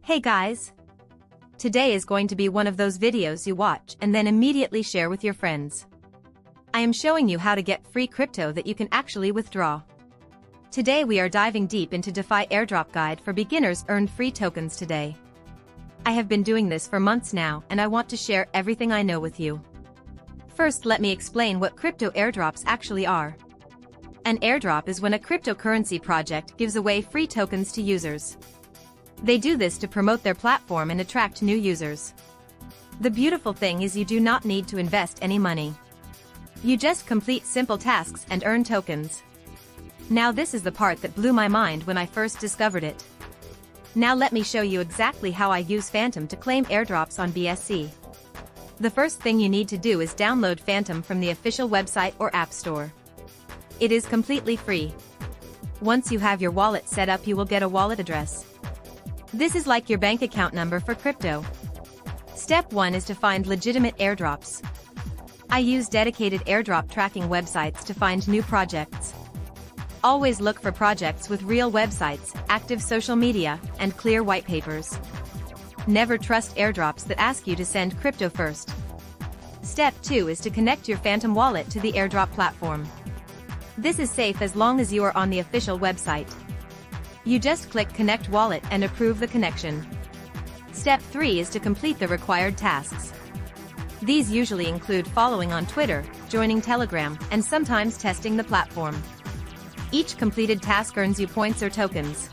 Hey guys! Today is going to be one of those videos you watch and then immediately share with your friends. I am showing you how to get free crypto that you can actually withdraw. Today we are diving deep into DeFi Airdrop guide for beginners. Earn free tokens today. I have been doing this for months now and I want to share everything I know with you. First, let me explain what crypto airdrops actually are. An airdrop is when a cryptocurrency project gives away free tokens to users. They do this to promote their platform and attract new users. The beautiful thing is you do not need to invest any money. You just complete simple tasks and earn tokens. Now this is the part that blew my mind when I first discovered it. Now let me show you exactly how I use Phantom to claim airdrops on BSC. The first thing you need to do is download Phantom from the official website or app store. It is completely free. Once you have your wallet set up, you will get a wallet address. This is like your bank account number for crypto. Step 1 is to find legitimate airdrops. I use dedicated airdrop tracking websites to find new projects. Always look for projects with real websites, active social media, and clear white papers. Never trust airdrops that ask you to send crypto first. Step 2 is to connect your Phantom wallet to the airdrop platform. This is safe as long as you are on the official website. You just click Connect Wallet and approve the connection. Step 3 is to complete the required tasks. These usually include following on Twitter, joining Telegram, and sometimes testing the platform. Each completed task earns you points or tokens.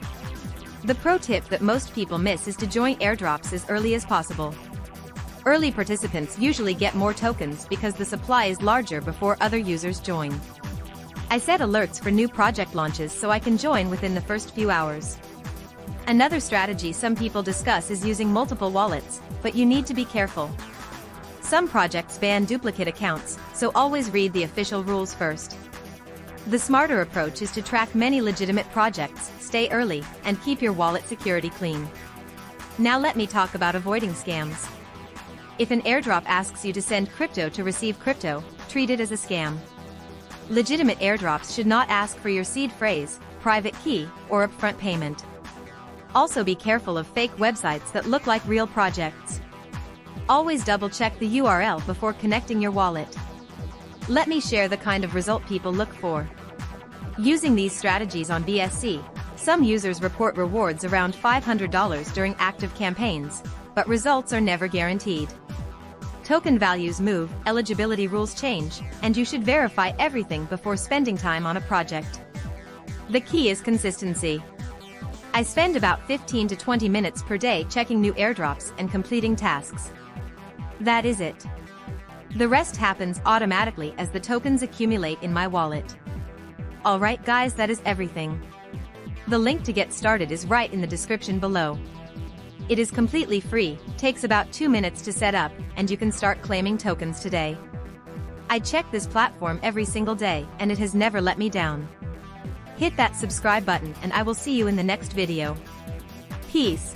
The pro tip that most people miss is to join airdrops as early as possible. Early participants usually get more tokens because the supply is larger before other users join. I set alerts for new project launches so I can join within the first few hours. Another strategy some people discuss is using multiple wallets, but you need to be careful. Some projects ban duplicate accounts, so always read the official rules first. The smarter approach is to track many legitimate projects, stay early, and keep your wallet security clean. Now let me talk about avoiding scams. If an airdrop asks you to send crypto to receive crypto, treat it as a scam. Legitimate airdrops should not ask for your seed phrase, private key, or upfront payment. Also be careful of fake websites that look like real projects. Always double-check the URL before connecting your wallet. Let me share the kind of result people look for. Using these strategies on BSC, some users report rewards around $500 during active campaigns, but results are never guaranteed. Token values move, eligibility rules change, and you should verify everything before spending time on a project. The key is consistency. I spend about 15 to 20 minutes per day checking new airdrops and completing tasks. That is it. The rest happens automatically as the tokens accumulate in my wallet. Alright guys, that is everything. The link to get started is right in the description below. It is completely free, takes about 2 minutes to set up, and you can start claiming tokens today. I check this platform every single day, and it has never let me down. Hit that subscribe button and I will see you in the next video. Peace.